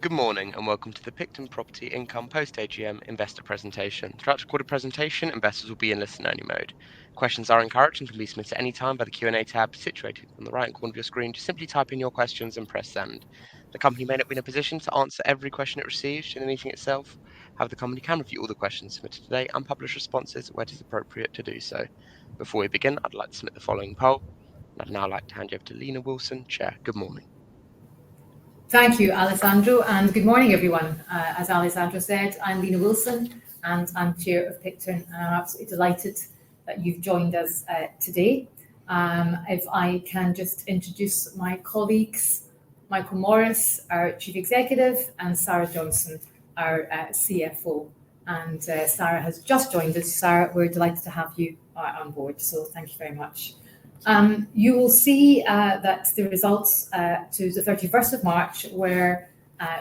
Good morning and welcome to the PICTON Property Income Post AGM investor presentation. Throughout the recorded presentation, investors will be in listen-only mode. Questions are encouraged and can be submitted at any time by the Q&A tab situated on the right corner of your screen. Just simply type in your questions and press send. The company may not be in a position to answer every question it receives in the meeting itself. However, the company can review all the questions submitted today and publish responses where it is appropriate to do so. Before we begin, I'd like to submit the following poll. I'd now like to hand you over to Lena Wilson, Chair. Good morning. Thank you, Alessandro, and good morning, everyone. As Alessandro said, I'm Lena Wilson, and I'm Chair of PICTON, and I'm absolutely delighted that you've joined us today. If I can just introduce my colleagues, Michael Morris, our Chief Executive, and Sarah Johnson, our CFO. And Sarah has just joined us. Sarah, we're delighted to have you on board, so thank you very much. You will see that the results to the 31st of March were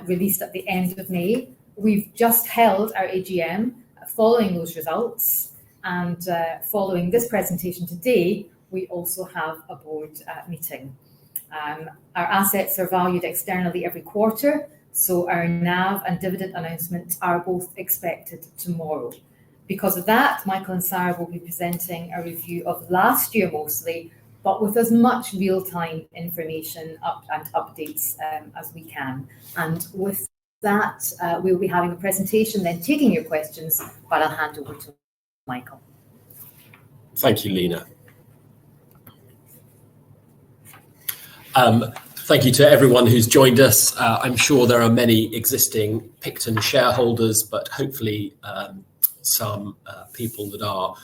released at the end of May. We've just held our AGM following those results, and following this presentation today, we also have a board meeting. Our assets are valued externally every quarter, so our NAV and dividend announcements are both expected tomorrow. Because of that, Michael and Sarah will be presenting a review of last year mostly, but with as much real-time information and updates as we can. And with that, we'll be having a presentation, then taking your questions, but I'll hand over to Michael. Thank you, Lena. Thank you to everyone who's joined us. I'm sure there are many existing PICTON shareholders, but hopefully some people that are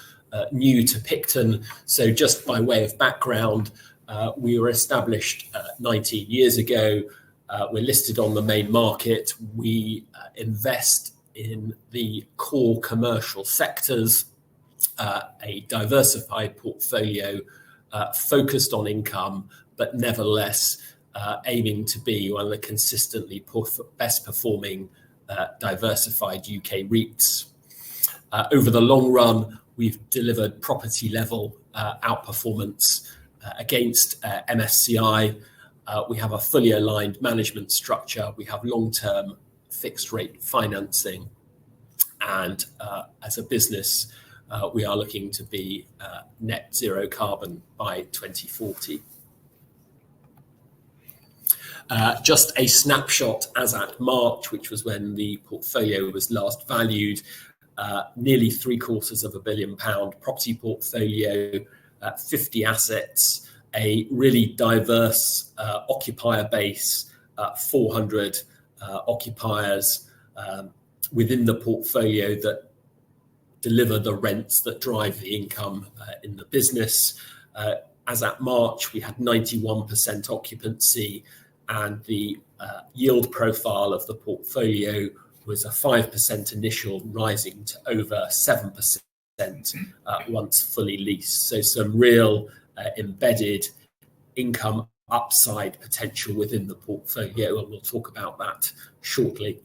new to PICTON. So just by way of background, we were established 19 years ago. We're listed on the main market. We invest in the core commercial sectors, a diversified portfolio focused on income, but nevertheless aiming to be one of the consistently best performing diversified UK REITs. Over the long run, we've delivered property level outperformance against MSCI. We have a fully aligned management structure. We have long-term fixed rate financing. And as a business, we are looking to be net zero carbon by 2040. Just a snapshot as at March, which was when the portfolio was last valued. Nearly £750 million property portfolio, 50 assets, a really diverse occupier base, 400 occupiers within the portfolio that deliver the rents that drive the income in the business. As at March, we had 91% occupancy, and the yield profile of the portfolio was a 5% initial, rising to over 7% once fully leased. So some real embedded income upside potential within the portfolio, and we'll talk about that shortly.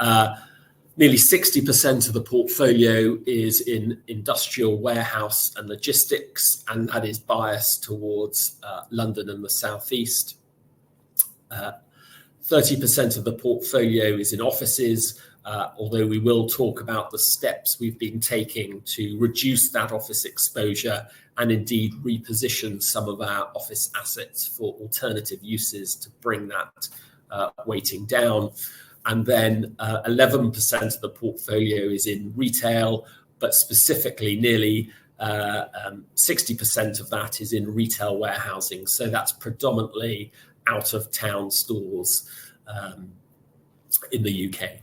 Nearly 60% of the portfolio is in industrial warehouse and logistics, and that is biased towards London and the southeast. 30% of the portfolio is in offices, although we will talk about the steps we've been taking to reduce that office exposure and indeed reposition some of our office assets for alternative uses to bring that weighting down. And then 11% of the portfolio is in retail, but specifically nearly 60% of that is in retail warehousing. So that's predominantly out of town stores in the UK.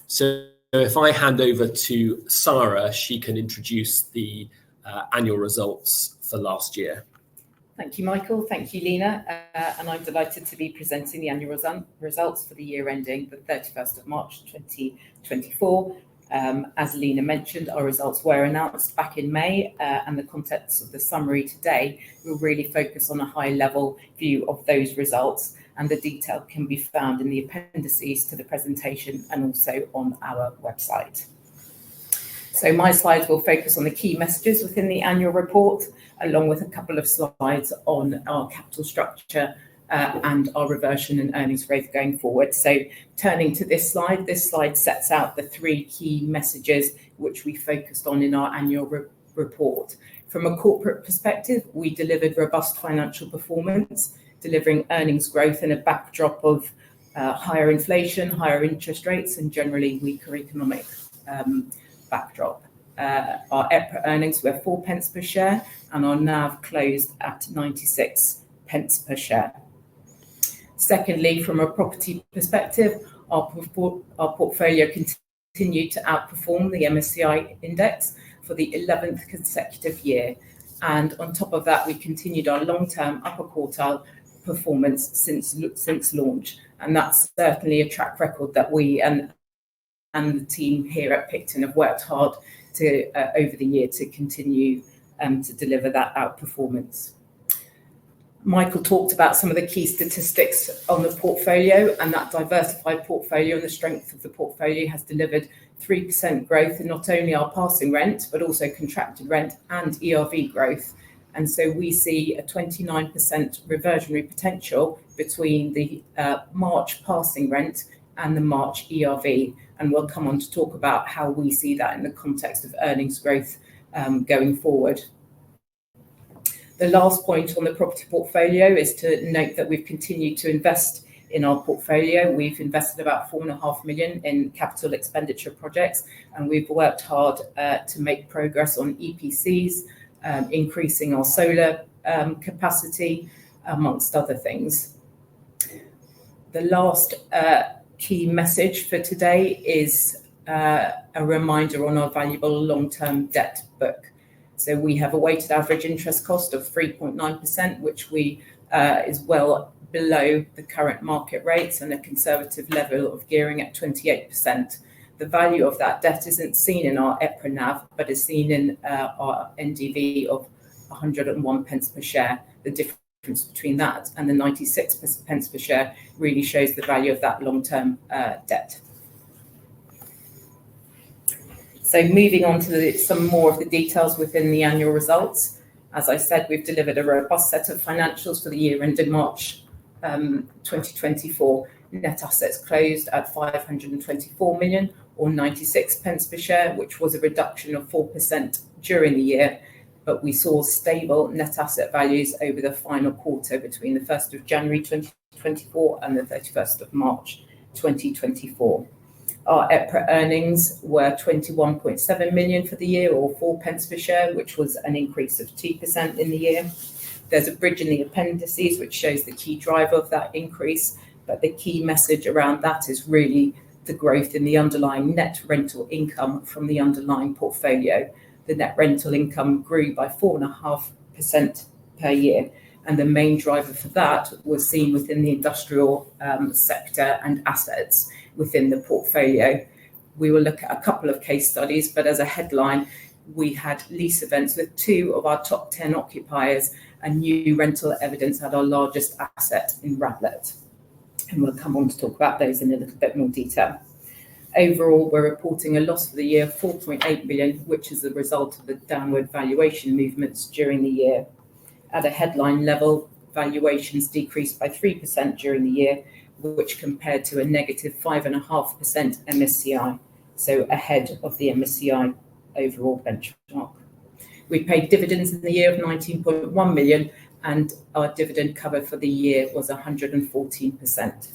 So if I hand over to Sarah, she can introduce the annual results for last year. Thank you, Michael. Thank you, Lena. And I'm delighted to be presenting the annual results for the year ending the 31st of March 2024. As Lena mentioned, our results were announced back in May, and the context of the summary today will really focus on a high-level view of those results, and the detail can be found in the appendices to the presentation and also on our website. So my slides will focus on the key messages within the annual report, along with a couple of slides on our capital structure and our reversion and earnings growth going forward. So turning to this slide sets out the three key messages which we focused on in our annual report. From a corporate perspective, we delivered robust financial performance, delivering earnings growth in a backdrop of higher inflation, higher interest rates, and generally weaker economic backdrop. Our EPRA earnings were 4 pence per share, and our NAV closed at 96 pence per share. Secondly, from a property perspective, our portfolio continued to outperform the MSCI index for the 11th consecutive year. And on top of that, we continued our long-term upper quartile performance since launch. And that's certainly a track record that we and the team here at PICTON have worked hard to over the year to continue to deliver that outperformance. Michael talked about some of the key statistics on the portfolio, and that diversified portfolio and the strength of the portfolio has delivered 3% growth in not only our passing rent, but also contracted rent and ERV growth. And so we see a 29% reversionary potential between the March passing rent and the March ERV. And we'll come on to talk about how we see that in the context of earnings growth going forward. The last point on the property portfolio is to note that we've continued to invest in our portfolio. We've invested about 4.5 million in capital expenditure projects, and we've worked hard to make progress on EPCs, increasing our solar capacity, amongst other things. The last key message for today is a reminder on our valuable long-term debt book. So we have a weighted average interest cost of 3.9%, which is well below the current market rates, and a conservative level of gearing at 28%. The value of that debt isn't seen in our EPRA NAV, but is seen in our NDV of 101 pence per share. The difference between that and the 96 pence per share really shows the value of that long-term debt. So moving on to some more of the details within the annual results. As I said, we've delivered a robust set of financials for the year ended March 2024. Net assets closed at 524 million or 96 pence per share, which was a reduction of 4% during the year. But we saw stable net asset values over the final quarter between the 1st of January 2024 and the 31st of March 2024. Our EPRA earnings were 21.7 million for the year, or 4 pence per share, which was an increase of 2% in the year. There's a bridge in the appendices which shows the key driver of that increase, but the key message around that is really the growth in the underlying net rental income from the underlying portfolio. The net rental income grew by 4.5% per year, and the main driver for that was seen within the industrial sector and assets within the portfolio. We will look at a couple of case studies, but as a headline, we had lease events with 2 of our top 10 occupiers and new rental evidence at our largest asset in Radlett. And we'll come on to talk about those in a little bit more detail. Overall, we're reporting a loss for the year of 4.8 million, which is the result of the downward valuation movements during the year. At a headline level, valuations decreased by 3% during the year, which compared to a negative 5.5% MSCI, so ahead of the MSCI overall benchmark. We paid dividends in the year of 19.1 million, and our dividend cover for the year was 114%.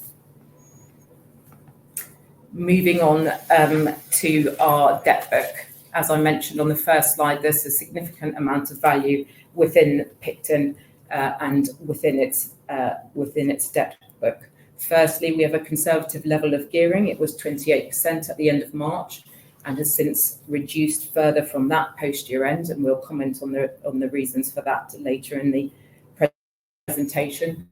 Moving on to our debt book. As I mentioned on the first slide, there's a significant amount of value within PICTON and within its debt book. Firstly, we have a conservative level of gearing. It was 28% at the end of March and has since reduced further from that post-year end, and we'll comment on the reasons for that later in the presentation.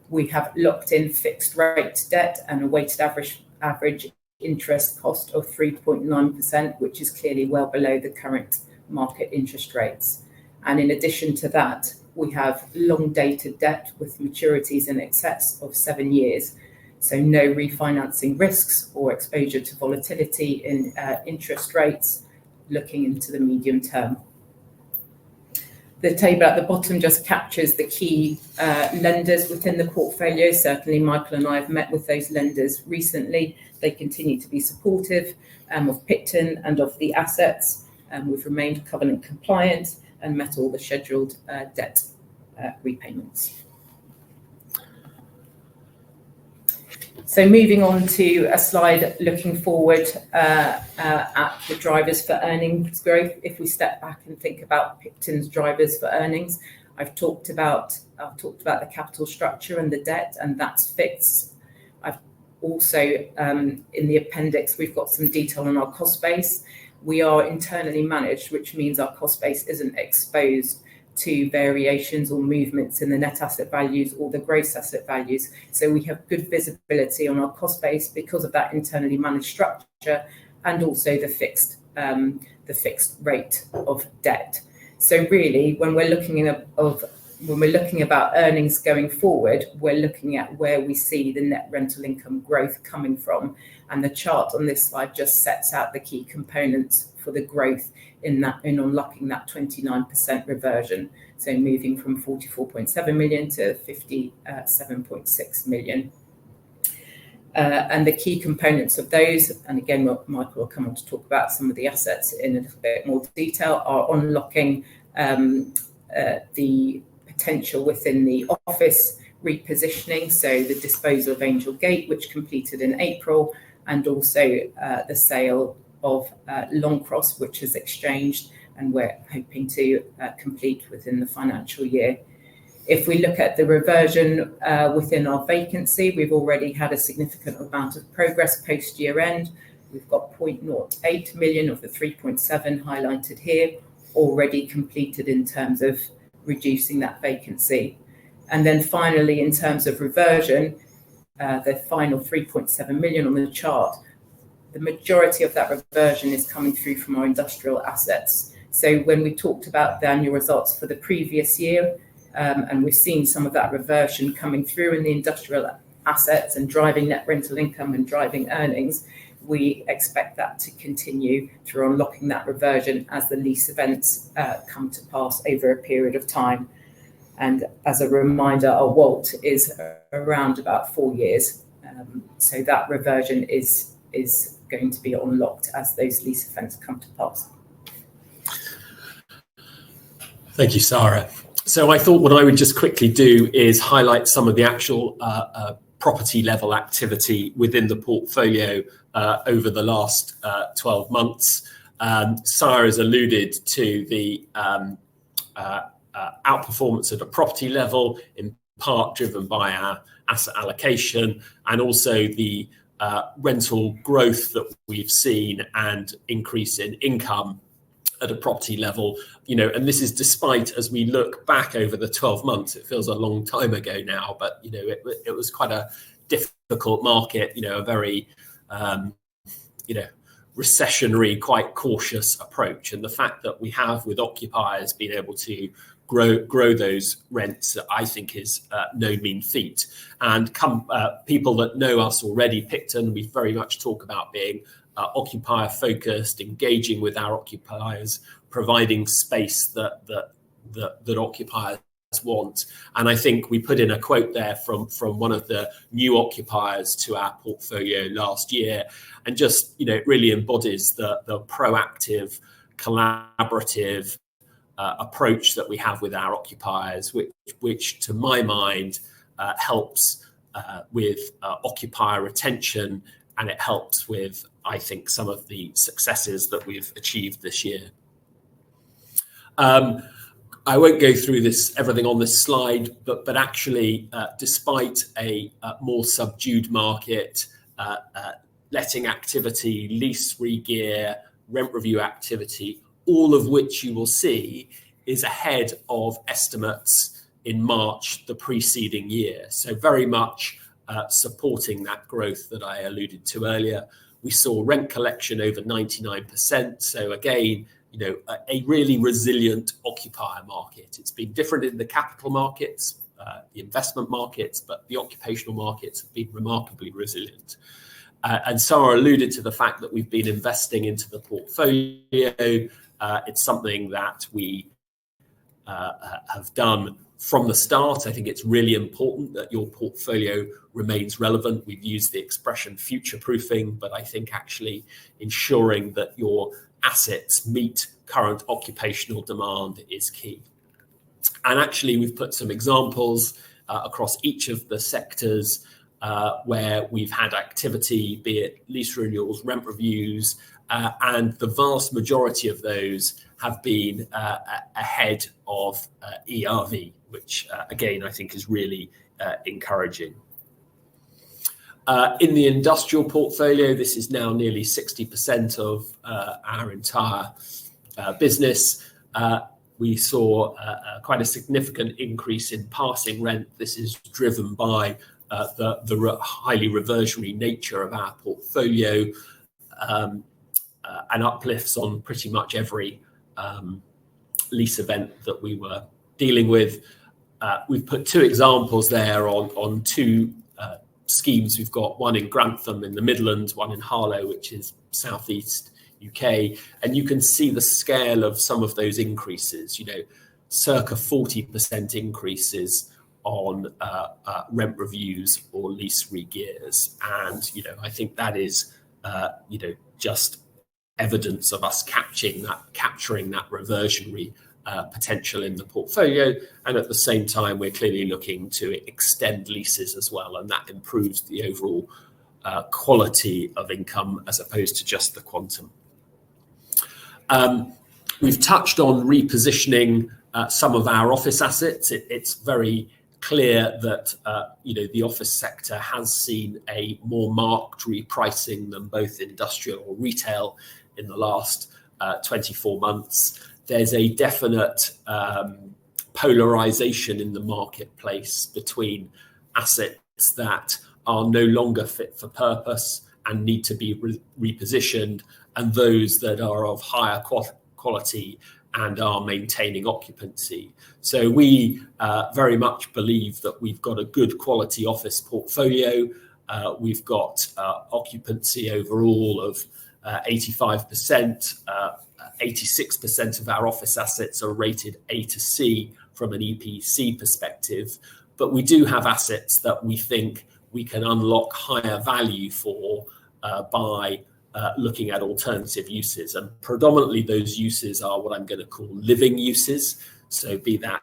We have locked in fixed rate debt and a weighted average interest cost of 3.9%, which is clearly well below the current market interest rates. And in addition to that, we have long-dated debt with maturities in excess of 7 years, so no refinancing risks or exposure to volatility in interest rates looking into the medium term. The table at the bottom just captures the key lenders within the portfolio. Certainly, Michael and I have met with those lenders recently. They continue to be supportive of PICTON and of the assets. We've remained covenant compliant and met all the scheduled debt repayments. So moving on to a slide looking forward at the drivers for earnings growth. If we step back and think about PICTON's drivers for earnings, I've talked about the capital structure and the debt, and that's fixed. I've also in the appendix we've got some detail on our cost base. We are internally managed, which means our cost base isn't exposed to variations or movements in the net asset values or the gross asset values. So we have good visibility on our cost base because of that internally managed structure and also the fixed rate of debt. So really, when we're looking about earnings going forward, we're looking at where we see the net rental income growth coming from. And the chart on this slide just sets out the key components for the growth in unlocking that 29% reversion. So moving from 44.7 million to 57.6 million. And the key components of those, and again, Michael will come on to talk about some of the assets in a little bit more detail, are unlocking the potential within the office repositioning. So the disposal of Angel Gate, which completed in April, and also the sale of Longcross, which is exchanged, and we're hoping to complete within the financial year. If we look at the reversion within our vacancy, we've already had a significant amount of progress post year end. We've got 0.08 million of the 3.7 highlighted here already completed in terms of reducing that vacancy. And then finally, in terms of reversion, the final 3.7 million on the chart, the majority of that reversion is coming through from our industrial assets. So when we talked about the annual results for the previous year, and we've seen some of that reversion coming through in the industrial assets and driving net rental income and driving earnings, we expect that to continue through unlocking that reversion as the lease events come to pass over a period of time. And as a reminder, our WALT is around about 4 years. So that reversion is going to be unlocked as those lease events come to pass. Thank you, Sarah. So I thought what I would just quickly do is highlight some of the actual property level activity within the portfolio over the last 12 months. Sarah has alluded to the outperformance at a property level, in part driven by our asset allocation, and also the rental growth that we've seen and increase in income at a property level, and this is despite, as we look back over the 12 months, it feels a long time ago now, but it was quite a difficult market, a very recessionary, quite cautious approach. And the fact that we have, with occupiers, been able to grow those rents, I think is no mean feat. And people that know us already, PICTON, we very much talk about being occupier focused, engaging with our occupiers, providing space that occupiers want. And I think we put in a quote there from one of the new occupiers to our portfolio last year, and just it really embodies the proactive, collaborative approach that we have with our occupiers, which to my mind helps with occupier retention, and it helps with, I think, some of the successes that we've achieved this year. I won't go through everything on this slide, but actually, despite a more subdued market, letting activity, lease re-gear, rent review activity, all of which you will see is ahead of estimates in March the preceding year. So very much supporting that growth that I alluded to earlier. We saw rent collection over 99%. So again, a really resilient occupier market. It's been different in the capital markets, the investment markets, but the occupational markets have been remarkably resilient. And Sarah alluded to the fact that we've been investing into the portfolio. It's something that we have done from the start. I think it's really important that your portfolio remains relevant. We've used the expression future-proofing, but I think actually ensuring that your assets meet current occupational demand is key. And actually, we've put some examples across each of the sectors where we've had activity, be it lease renewals, rent reviews, and the vast majority of those have been ahead of ERV, which again, I think is really encouraging. In the industrial portfolio, this is now nearly 60% of our entire business. We saw quite a significant increase in passing rent. This is driven by the highly reversionary nature of our portfolio, and uplifts on pretty much every lease event that we were dealing with. We've put two examples there on two schemes. We've got one in Grantham in the Midlands, one in Harlow, which is southeast UK, and you can see the scale of some of those increases, circa 40% increases on rent reviews or lease re-gears. And, I think that is, just evidence of us capturing that reversionary potential in the portfolio. And at the same time, we're clearly looking to extend leases as well, and that improves the overall quality of income as opposed to just the quantum. We've touched on repositioning some of our office assets. It's very clear that the office sector has seen a more marked repricing than both industrial or retail in the last 24 months. There's a definite polarization in the marketplace between assets that are no longer fit for purpose and need to be repositioned, and those that are of higher quality and are maintaining occupancy. So we very much believe that we've got a good quality office portfolio. We've got occupancy overall of 85%. 86% of our office assets are rated A to C from an EPC perspective, but we do have assets that we think we can unlock higher value for by looking at alternative uses. And predominantly those uses are what I'm going to call living uses. So be that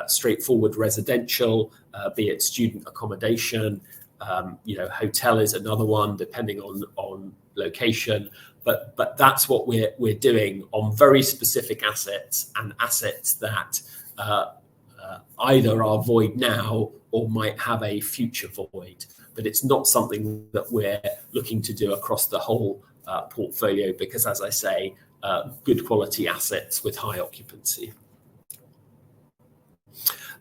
straightforward residential, be it student accommodation, hotel is another one, depending on location. But that's what we're doing on very specific assets, and assets that either are void now or might have a future void. But it's not something that we're looking to do across the whole portfolio, because, as I say, good quality assets with high occupancy.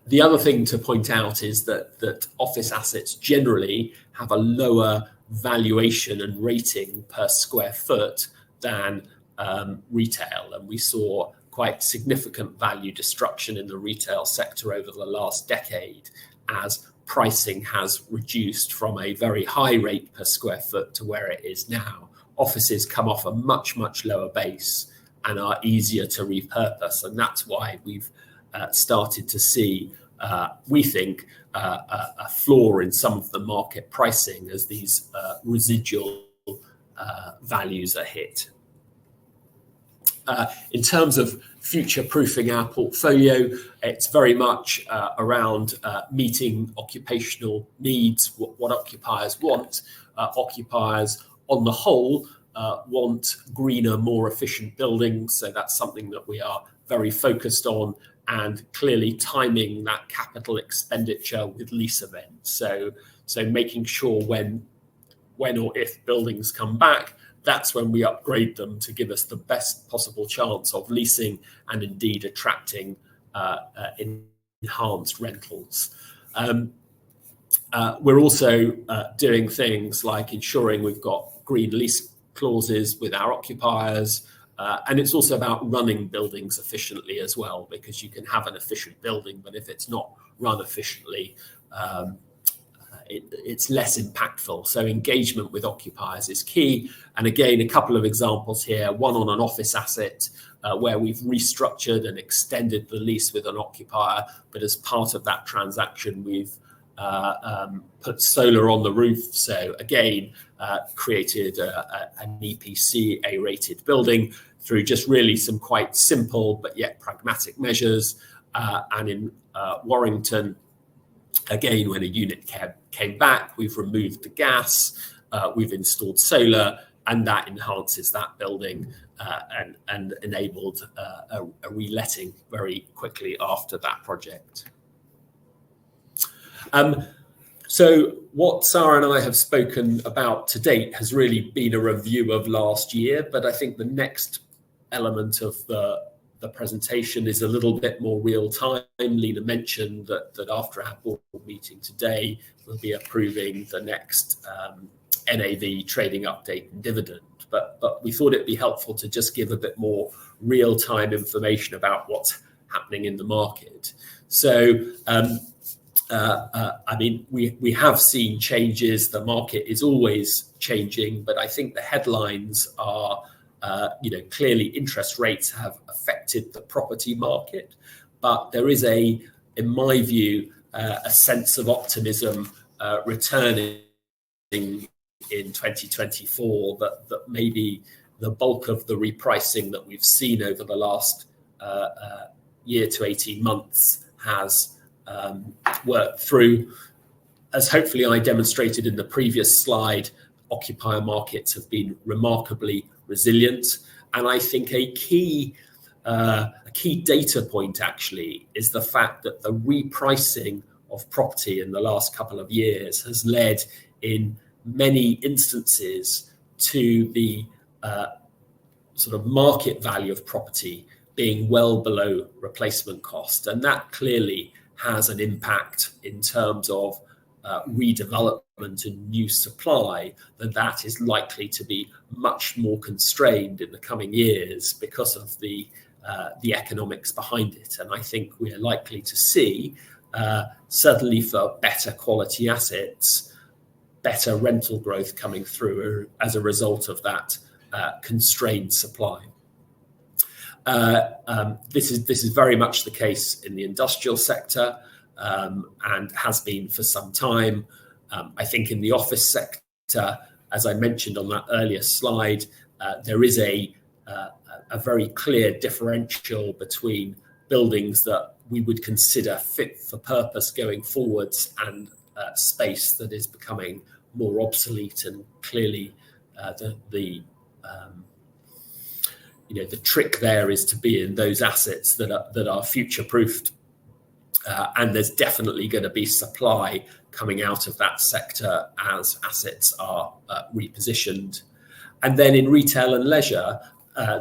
The other thing to point out is that office assets generally have a lower valuation and rating per square foot than retail, and we saw quite significant value destruction in the retail sector over the last decade as pricing has reduced from a very high rate per square foot to where it is now. Offices come off a much, much lower base and are easier to repurpose, and that's why we've started to see, we think, a flaw in some of the market pricing as these residual values are hit. In terms of future-proofing our portfolio, it's very much around meeting occupational needs, what occupiers want. Occupiers, on the whole, want greener, more efficient buildings, so that's something that we are very focused on, and clearly timing that capital expenditure with lease events. So making sure when or if buildings come back, that's when we upgrade them to give us the best possible chance of leasing and indeed attracting enhanced rentals. We're also doing things like ensuring we've got green lease clauses with our occupiers, and it's also about running buildings efficiently as well, because you can have an efficient building, but if it's not run efficiently, it's less impactful. So engagement with occupiers is key. And again, a couple of examples here, one on an office asset where we've restructured and extended the lease with an occupier, but as part of that transaction, we've put solar on the roof. So again, created an EPC A-rated building through just really some quite simple but yet pragmatic measures. And in Warrington, again, when a unit came back, we've removed the gas, we've installed solar, and that enhances that building and enabled a reletting very quickly after that project. So what Sarah and I have spoken about to date has really been a review of last year, but I think the next element of the presentation is a little bit more real time. Lena mentioned that after our board meeting today, we'll be approving the next NAV trading update and dividend. But we thought it'd be helpful to just give a bit more real time information about what's happening in the market. So I mean, we have seen changes. The market is always changing, but I think the headlines are, clearly interest rates have affected the property market, but there is in my view, a sense of optimism returning in 2024 that maybe the bulk of the repricing that we've seen over the last year to 18 months has worked through. As hopefully I demonstrated in the previous slide, occupier markets have been remarkably resilient. And I think a key data point actually is the fact that the repricing of property in the last couple of years has led in many instances to the sort of market value of property being well below replacement cost. And that clearly has an impact in terms of redevelopment and new supply, that is likely to be much more constrained in the coming years because of the economics behind it. And I think we're likely to see, certainly for better quality assets, better rental growth coming through as a result of that constrained supply. This is very much the case in the industrial sector, and has been for some time. I think in the office sector, as I mentioned on that earlier slide, there is a very clear differential between buildings that we would consider fit for purpose going forwards and space that is becoming more obsolete. And clearly the trick there is to be in those assets that are future-proofed. And there's definitely going to be supply coming out of that sector as assets are repositioned. And then in retail and leisure,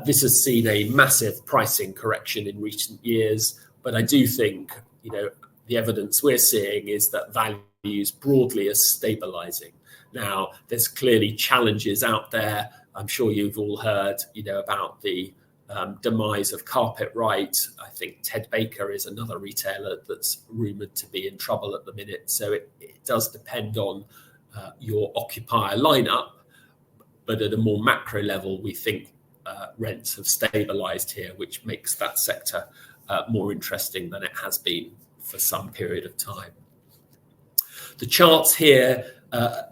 this has seen a massive pricing correction in recent years. But I do think, the evidence we're seeing is that values broadly are stabilizing. Now, there's clearly challenges out there. I'm sure you've all heard, about the demise of Carpetright. I think Ted Baker is another retailer that's rumoured to be in trouble at the minute. So it does depend on your occupier lineup. But at a more macro level, we think rents have stabilised here, which makes that sector more interesting than it has been for some period of time. The charts here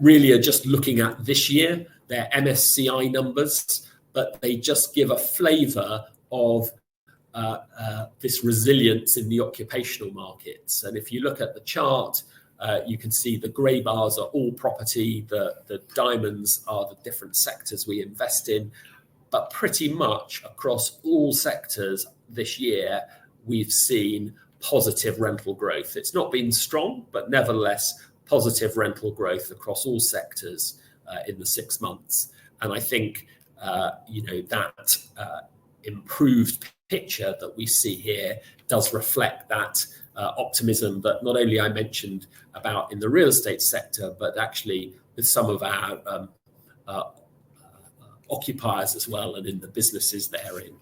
really are just looking at this year. They're MSCI numbers, but they just give a flavour of this resilience in the occupational markets. And if you look at the chart, you can see the grey bars are all property, the diamonds are the different sectors we invest in. But pretty much across all sectors this year, we've seen positive rental growth. It's not been strong, but nevertheless, positive rental growth across all sectors in the 6 months. And I think that improved picture that we see here does reflect that optimism that not only I mentioned about in the real estate sector, but actually with some of our occupiers as well and in the businesses they're in.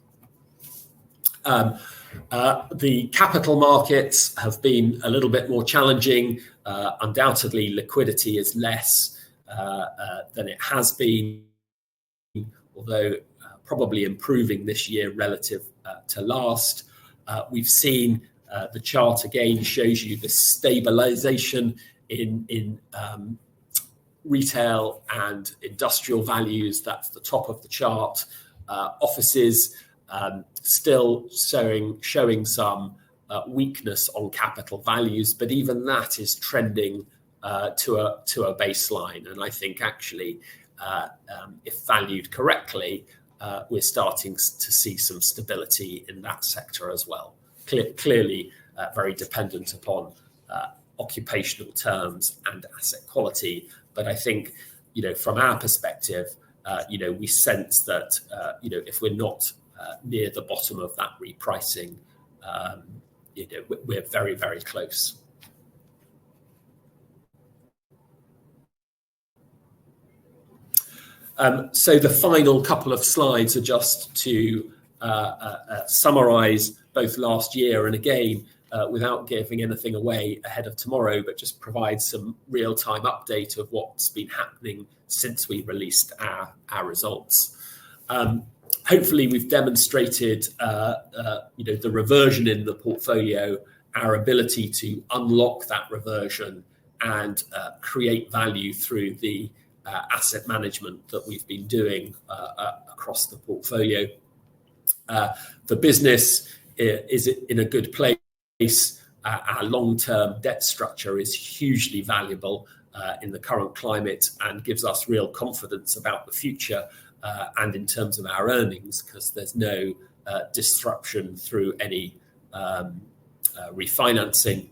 The capital markets have been a little bit more challenging. Undoubtedly, liquidity is less than it has been, although probably improving this year relative to last. We've seen the chart again shows you the stabilization in retail and industrial values. That's the top of the chart. Offices still showing some weakness on capital values, but even that is trending to a baseline. And I think actually, if valued correctly, we're starting to see some stability in that sector as well. Clearly, very dependent upon occupational terms and asset quality. But I think, from our perspective, we sense that, if we're not near the bottom of that repricing, we're very, very close. So the final couple of slides are just to summarize both last year and again, without giving anything away ahead of tomorrow, but just provide some real-time update of what's been happening since we released our results. Hopefully, we've demonstrated the reversion in the portfolio, our ability to unlock that reversion and create value through the asset management that we've been doing across the portfolio. The business is in a good place. Our long-term debt structure is hugely valuable in the current climate and gives us real confidence about the future and in terms of our earnings, because there's no disruption through any refinancing.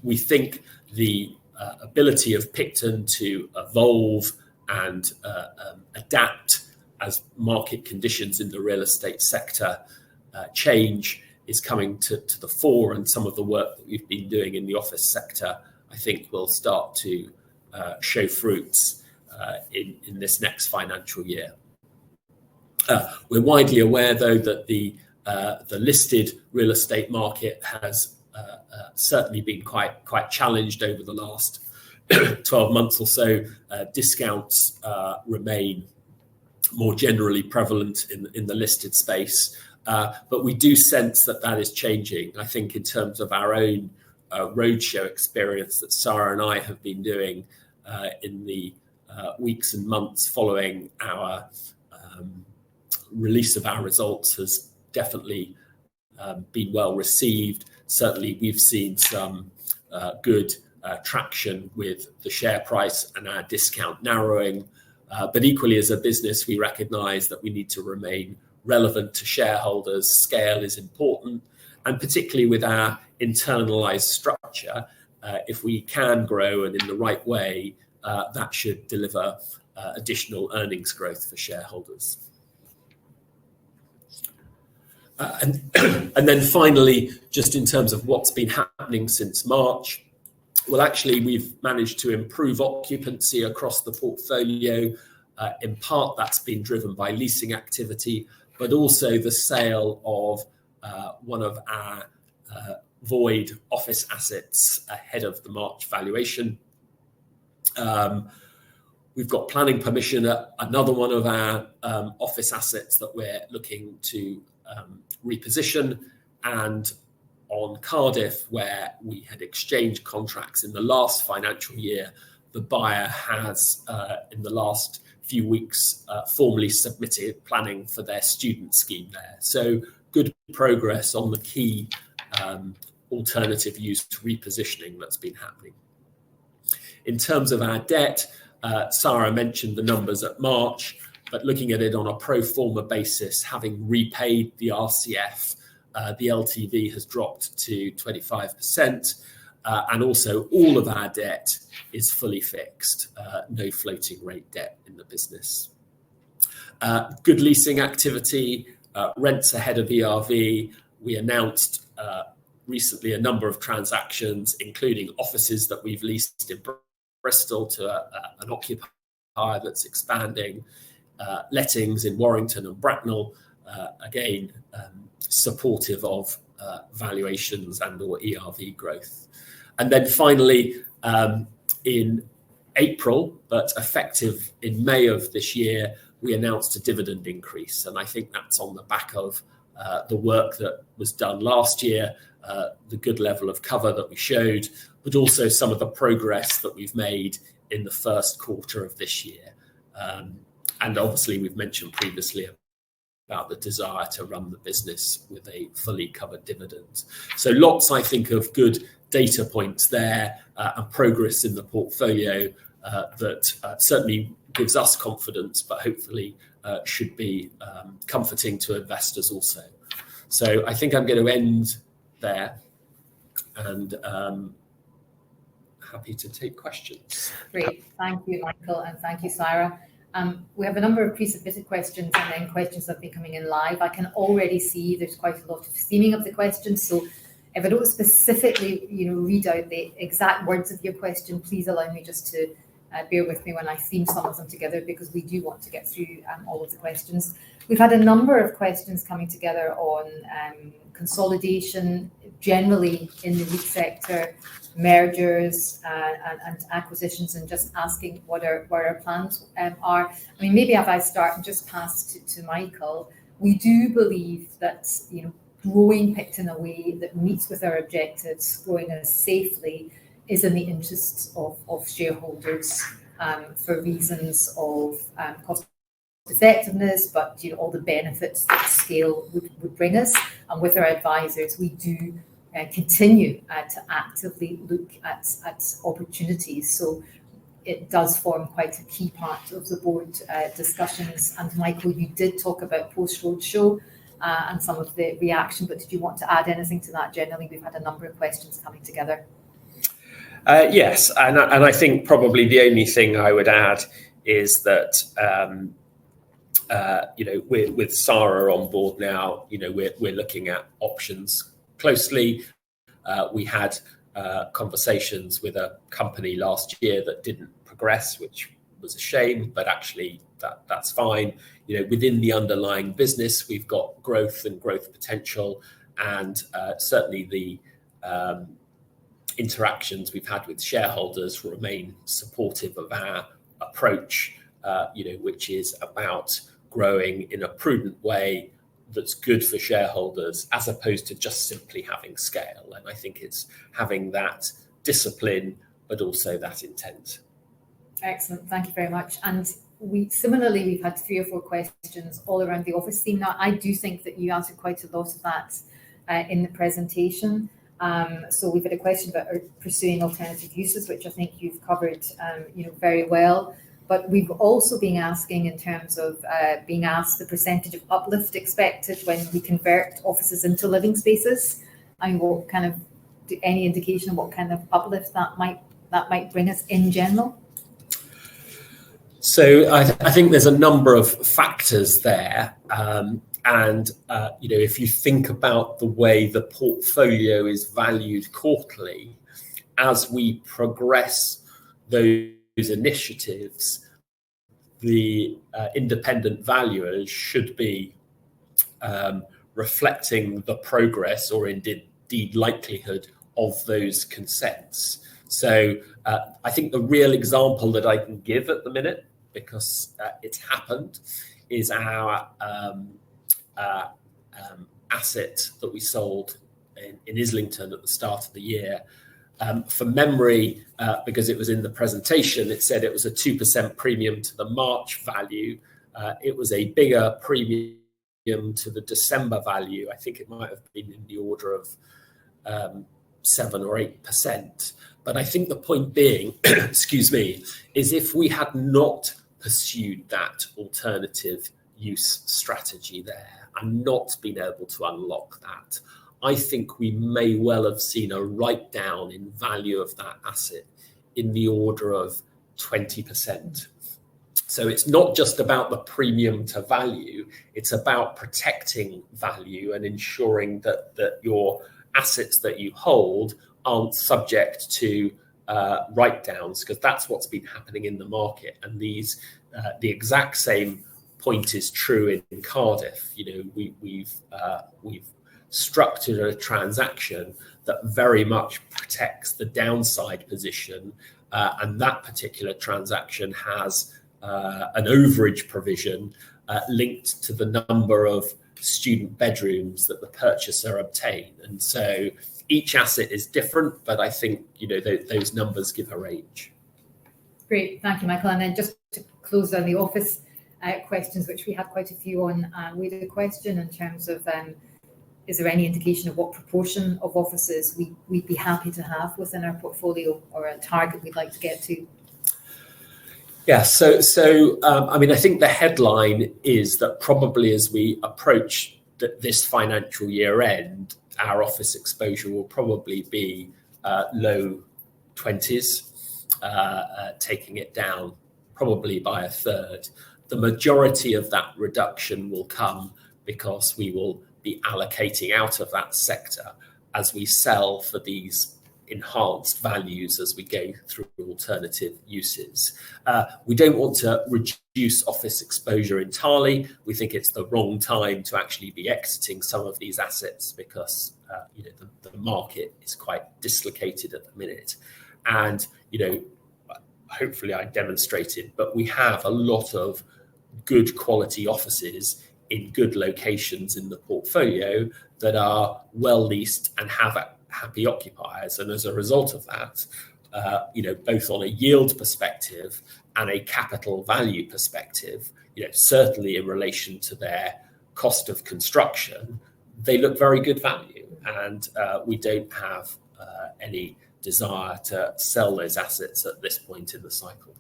We think the ability of PICTON to evolve and adapt as market conditions in the real estate sector change is coming to the fore, and some of the work that we've been doing in the office sector, I think, will start to show fruits in this next financial year. We're widely aware, though, that the listed real estate market has certainly been quite challenged over the last 12 months or so. Discounts remain more generally prevalent in the listed space. But we do sense that is changing. I think in terms of our own roadshow experience that Sarah and I have been doing in the weeks and months following our release of our results has definitely been well received. Certainly, we've seen some good traction with the share price and our discount narrowing. But equally, as a business, we recognise that we need to remain relevant to shareholders. Scale is important, and particularly with our internalised structure, if we can grow and in the right way, that should deliver additional earnings growth for shareholders. And then finally, just in terms of what's been happening since March, well, actually, we've managed to improve occupancy across the portfolio. In part, that's been driven by leasing activity, but also the sale of one of our void office assets ahead of the March valuation. We've got planning permission at another one of our office assets that we're looking to reposition, and on Cardiff, where we had exchanged contracts in the last financial year, the buyer has, in the last few weeks, formally submitted planning for their student scheme there. So good progress on the key alternative use repositioning that's been happening. In terms of our debt, Sarah mentioned the numbers at March, but looking at it on a pro forma basis, having repaid the RCF, the LTV has dropped to 25%, and also all of our debt is fully fixed, no floating rate debt in the business. Good leasing activity, rents ahead of ERV. We announced recently a number of transactions, including offices that we've leased in Bristol to an occupier that's expanding, lettings in Warrington and Bracknell, again, supportive of valuations and/or ERV growth. And then finally, in April, but effective in May of this year, we announced a dividend increase. And I think that's on the back of the work that was done last year, the good level of cover that we showed, but also some of the progress that we've made in the first quarter of this year. And obviously, we've mentioned previously about the desire to run the business with a fully covered dividend. So lots, I think, of good data points there and progress in the portfolio that certainly gives us confidence, but hopefully should be comforting to investors also. So I think I'm going to end there and happy to take questions. Great. Thank you, Michael, and thank you, Sarah. We have a number of pre-submitted questions and then questions that have been coming in live. I can already see there's quite a lot of theming of the questions. So if I don't specifically, read out the exact words of your question, please allow me just to bear with me when I theme some of them together, because we do want to get through all of the questions. We've had a number of questions coming together on consolidation generally in the REIT sector, mergers and acquisitions, and just asking what our plans are. I mean, maybe if I start and just pass to Michael, we do believe that growing PICTON in a way that meets with our objectives, growing us safely, is in the interests of shareholders for reasons of cost effectiveness, but all the benefits that scale would bring us. And with our advisors, we do continue to actively look at opportunities. So it does form quite a key part of the board discussions. And Michael, you did talk about post-roadshow and some of the reaction, but did you want to add anything to that? Generally, we've had a number of questions coming together. Yes, and I think probably the only thing I would add is that with Sarah on board now, we're looking at options closely. We had conversations with a company last year that didn't progress, which was a shame, but actually that's fine. Within the underlying business, we've got growth and growth potential, and certainly the interactions we've had with shareholders remain supportive of our approach, which is about growing in a prudent way that's good for shareholders, as opposed to just simply having scale. And I think it's having that discipline, but also that intent. Excellent. Thank you very much. And we've had 3 or 4 questions all around the office theme. Now, I do think that you answered quite a lot of that in the presentation. So we've had a question about pursuing alternative uses, which I think you've covered, very well. But we've also been asking in terms of being asked the percentage of uplift expected when we convert offices into living spaces, and what kind of any indication of what kind of uplift that might bring us in general. So I think there's a number of factors there. And if you think about the way the portfolio is valued quarterly, as we progress those initiatives, the independent valuers should be reflecting the progress or indeed likelihood of those consents. So I think the real example that I can give at the minute, because it's happened, is our asset that we sold in Islington at the start of the year. From memory, because it was in the presentation, it said it was a 2% premium to the March value. It was a bigger premium to the December value. I think it might have been in the order of 7 or 8%. But I think the point being, is if we had not pursued that alternative use strategy there and not been able to unlock that, I think we may well have seen a write down in value of that asset in the order of 20%. So it's not just about the premium to value, it's about protecting value and ensuring that your assets that you hold aren't subject to write downs, because that's what's been happening in the market. And the exact same point is true in Cardiff. We've structured a transaction that very much protects the downside position, and that particular transaction has an overage provision linked to the number of student bedrooms that the purchaser obtained. And so each asset is different, but I think those numbers give a range. Great, thank you, Michael. And then just to close down the office questions, which we had quite a few on, we had a question in terms of is there any indication of what proportion of offices we'd be happy to have within our portfolio, or a target we'd like to get to? Yeah, so I mean, I think the headline is that probably as we approach this financial year end, our office exposure will probably be low 20s, taking it down probably by a third. The majority of that reduction will come because we will be allocating out of that sector as we sell for these enhanced values as we go through alternative uses. We don't want to reduce office exposure entirely. We think it's the wrong time to actually be exiting some of these assets because the market is quite dislocated at the minute. And hopefully I demonstrated, but we have a lot of good quality offices in good locations in the portfolio that are well leased and have happy occupiers. And as a result of that, both on a yield perspective and a capital value perspective, certainly in relation to their cost of construction, they look very good value. And we don't have any desire to sell those assets at this point in the cycle.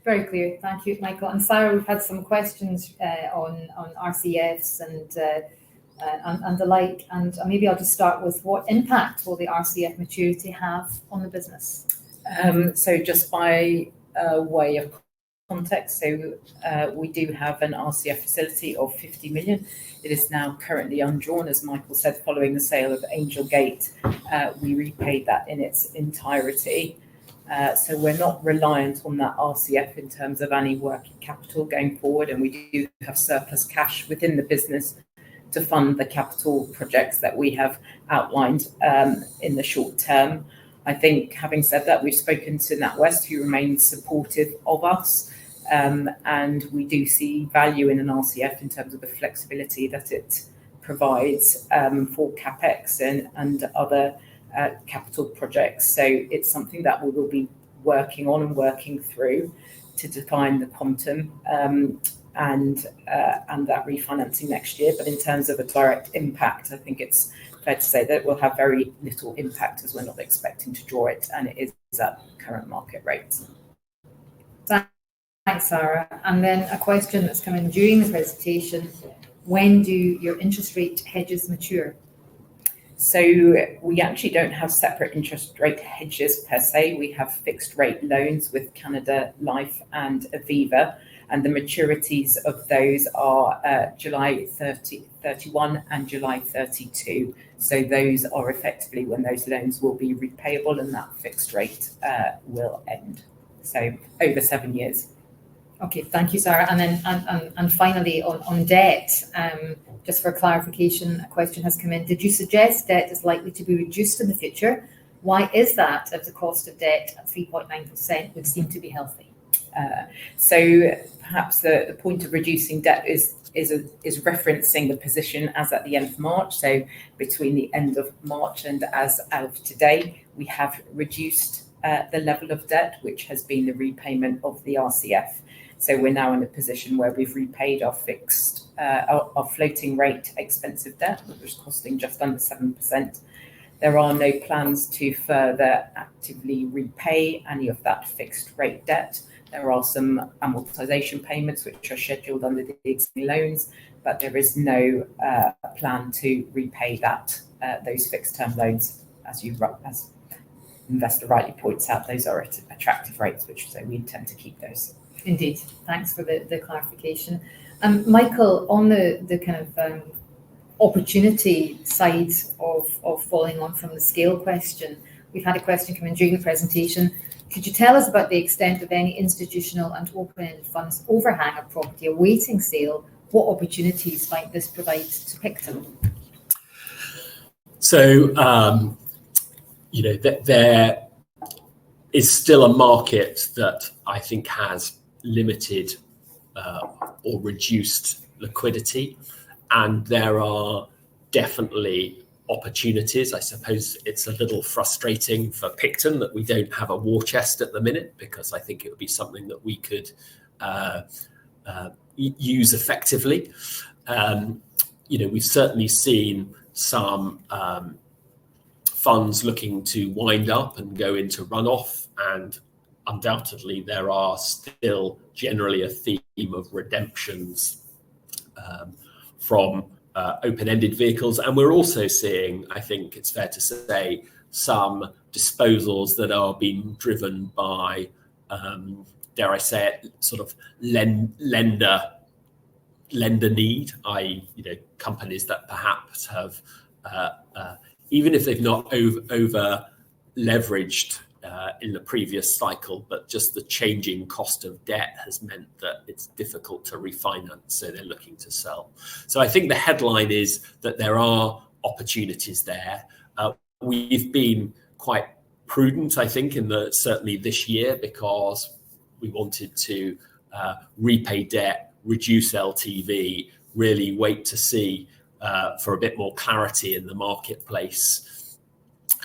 Very clear. Thank you, Michael. And Sarah, we've had some questions on RCFs and the like. And maybe I'll just start with, what impact will the RCF maturity have on the business? So just by way of context, so we do have an RCF facility of 50 million. It is now currently undrawn. As Michael said, following the sale of Angel Gate, we repaid that in its entirety. So we're not reliant on that RCF in terms of any working capital going forward, and we do have surplus cash within the business to fund the capital projects that we have outlined in the short term. I think, having said that, we've spoken to NatWest, who remain supportive of us, and we do see value in an RCF in terms of the flexibility that it provides for CapEx and other capital projects. So it's something that we will be working on and working through to define the quantum and that refinancing next year. But in terms of a direct impact, I think it's fair to say that it will have very little impact, as we're not expecting to draw it, and it is at current market rates. Thanks, Sarah. And then a question that's come in during the presentation: when do your interest rate hedges mature? So we actually don't have separate interest rate hedges per se. We have fixed rate loans with Canada Life and Aviva, and the maturities of those are July 31 and July 32. So those are effectively when those loans will be repayable and that fixed rate will end. So over 7 years. Okay, thank you, Sarah. And then and finally on debt, just for clarification, a question has come in. Did you suggest debt is likely to be reduced in the future? Why is that, if the cost of debt at 3.9% would seem to be healthy? So perhaps the point of reducing debt is referencing the position as at the end of March. So between the end of March and as of today, we have reduced the level of debt, which has been the repayment of the RCF. So we're now in a position where we've repaid our fixed, our floating rate expensive debt, which was costing just under 7%. There are no plans to further actively repay any of that fixed rate debt. There are some amortization payments which are scheduled under the existing loans, but there is no plan to repay those fixed term loans. As investor rightly points out, those are at attractive rates, which so we intend to keep those. Indeed. Thanks for the clarification. Michael, on the kind of opportunity side of following on from the scale question, we've had a question come in during the presentation. Could you tell us about the extent of any institutional and open-ended funds overhang of property awaiting sale? What opportunities might this provide to PICTON? So, there is still a market that I think has limited or reduced liquidity, and there are definitely opportunities. I suppose it's a little frustrating for Picton that we don't have a war chest at the minute, because I think it would be something that we could use effectively. We've certainly seen some funds looking to wind up and go into runoff, and undoubtedly there are still generally a theme of redemptions from open-ended vehicles. And we're also seeing, I think it's fair to say, some disposals that are being driven by, dare I say it, sort of lender need, i.e., companies that perhaps have, even if they've not over leveraged in the previous cycle, but just the changing cost of debt has meant that it's difficult to refinance, so they're looking to sell. So I think the headline is that there are opportunities there. We've been quite prudent, I think, certainly this year, because we wanted to repay debt, reduce LTV, really wait to see for a bit more clarity in the marketplace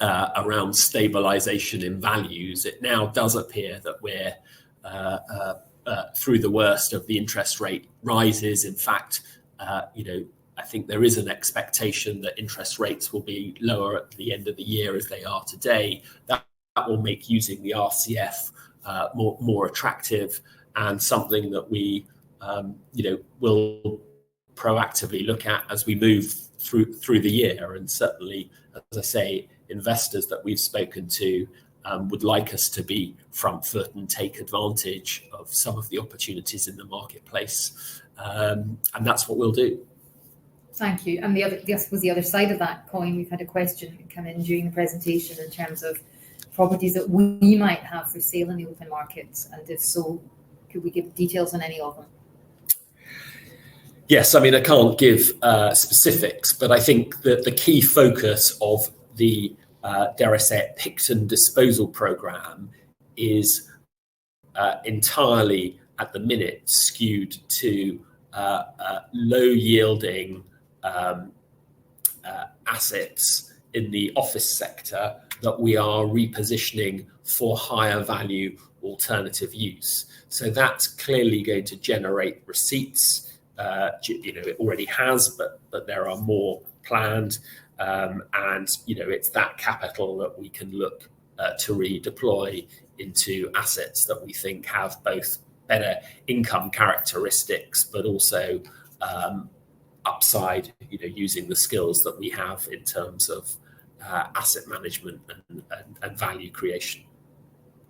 around stabilization in values. It now does appear that we're through the worst of the interest rate rises. In fact, I think there is an expectation that interest rates will be lower at the end of the year as they are today. That will make using the RCF more attractive, and something that we will proactively look at as we move through the year. And certainly, as I say, investors that we've spoken to would like us to be front foot and take advantage of some of the opportunities in the marketplace, and that's what we'll do. Thank you. And the other side of that coin, we've had a question come in during the presentation in terms of properties that we might have for sale in the open markets, and if so, could we give details on any of them? Yes, I mean, I can't give specifics, but I think that the key focus of the, dare I say it, Picton disposal programme is entirely, at the minute, skewed to low-yielding assets in the office sector that we are repositioning for higher value alternative use. So that's clearly going to generate receipts. It already has, but there are more planned, and it's that capital that we can look to redeploy into assets that we think have both better income characteristics, but also upside, using the skills that we have in terms of asset management and value creation.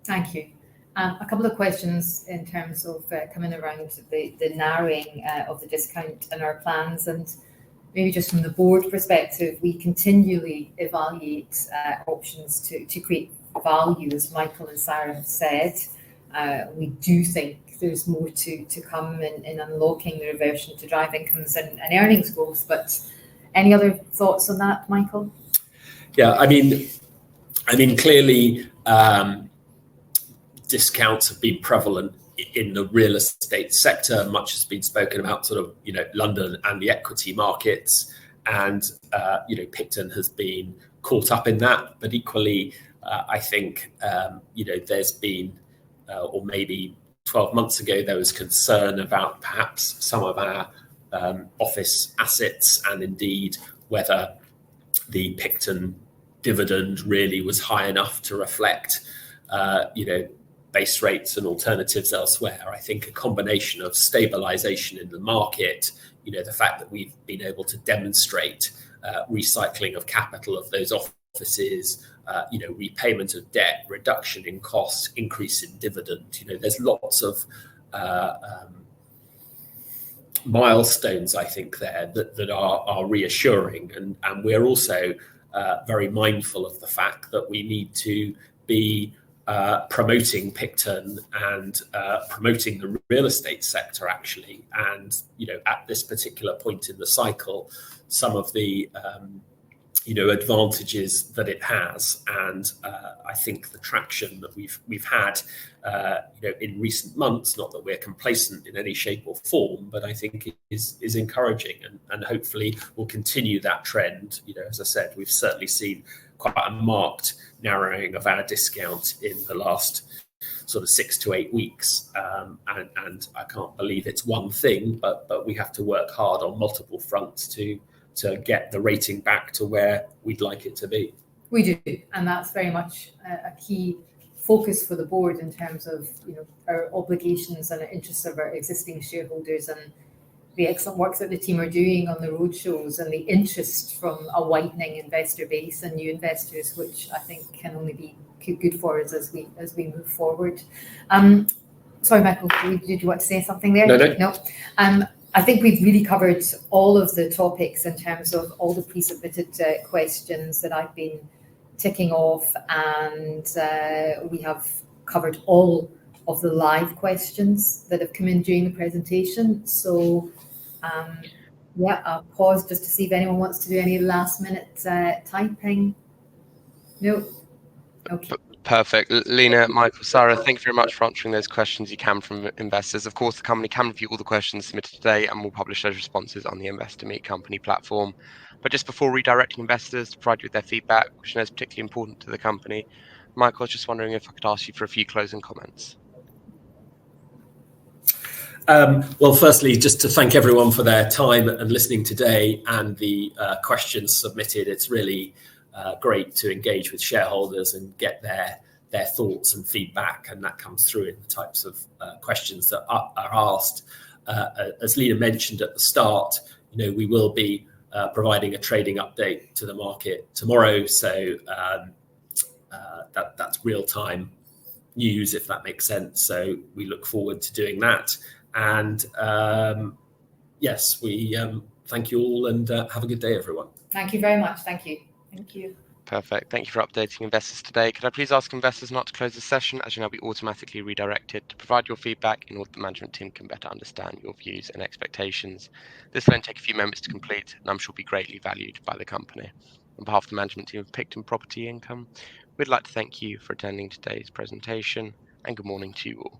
Thank you. A couple of questions in terms of coming around the narrowing of the discount and our plans, and maybe just from the board perspective, we continually evaluate options to create value, as Michael and Sarah have said. We do think there's more to come in unlocking the reversion to drive incomes and earnings growth, but any other thoughts on that, Michael? Yeah, I mean, clearly, discounts have been prevalent in the real estate sector. Much has been spoken about sort of, London and the equity markets, and, Picton has been caught up in that. But equally, I think, there's been, or maybe 12 months ago, there was concern about perhaps some of our office assets, and indeed whether the Picton dividend really was high enough to reflect, base rates and alternatives elsewhere. I think a combination of stabilization in the market, the fact that we've been able to demonstrate recycling of capital of those offices, repayment of debt, reduction in costs, increase in dividend. There's lots of milestones, I think, there that are reassuring, and we're also very mindful of the fact that we need to be promoting Picton and promoting the real estate sector, actually. And, at this particular point in the cycle, some of the advantages that it has, and I think the traction that we've had in recent months, not that we're complacent in any shape or form, but I think it is encouraging, and hopefully will continue that trend. As I said, we've certainly seen quite a marked narrowing of our discount in the last sort of 6 to 8 weeks, and I can't believe it's one thing, but we have to work hard on multiple fronts to get the rating back to where we'd like it to be. We do, and that's very much a key focus for the board in terms of our obligations and the interests of our existing shareholders, and the excellent work that the team are doing on the roadshows, and the interest from a widening investor base and new investors, which I think can only be good for us as we move forward. Sorry, Michael, did you want to say something there? No. I think we've really covered all of the topics in terms of all the pre-submitted questions that I've been ticking off, and we have covered all of the live questions that have come in during the presentation. So I'll pause just to see if anyone wants to do any last minute typing. No? Okay. Perfect. Lena, Michael, Sarah, thank you very much for answering those questions you can from investors. Of course, the company can review all the questions submitted today, and we'll publish those responses on the Investor Meet Company platform. But just before redirecting investors to provide you with their feedback, which I know is particularly important to the company, Michael, I was just wondering if I could ask you for a few closing comments. Well, firstly, just to thank everyone for their time and listening today, and the questions submitted. It's really great to engage with shareholders and get their thoughts and feedback, and that comes through in the types of questions that are asked. As Lena mentioned at the start, we will be providing a trading update to the market tomorrow, so that's real-time news, if that makes sense. So we look forward to doing that, and yes, we thank you all, and have a good day, everyone. Thank you very much. Thank you. Thank you. Perfect. Thank you for updating investors today. Could I please ask investors not to close the session, as you'll now be automatically redirected to provide your feedback in order that the management team can better understand your views and expectations. This will then take a few moments to complete, and I'm sure will be greatly valued by the company. On behalf of the management team of PICTON Property Income, we'd like to thank you for attending today's presentation, and good morning to you all.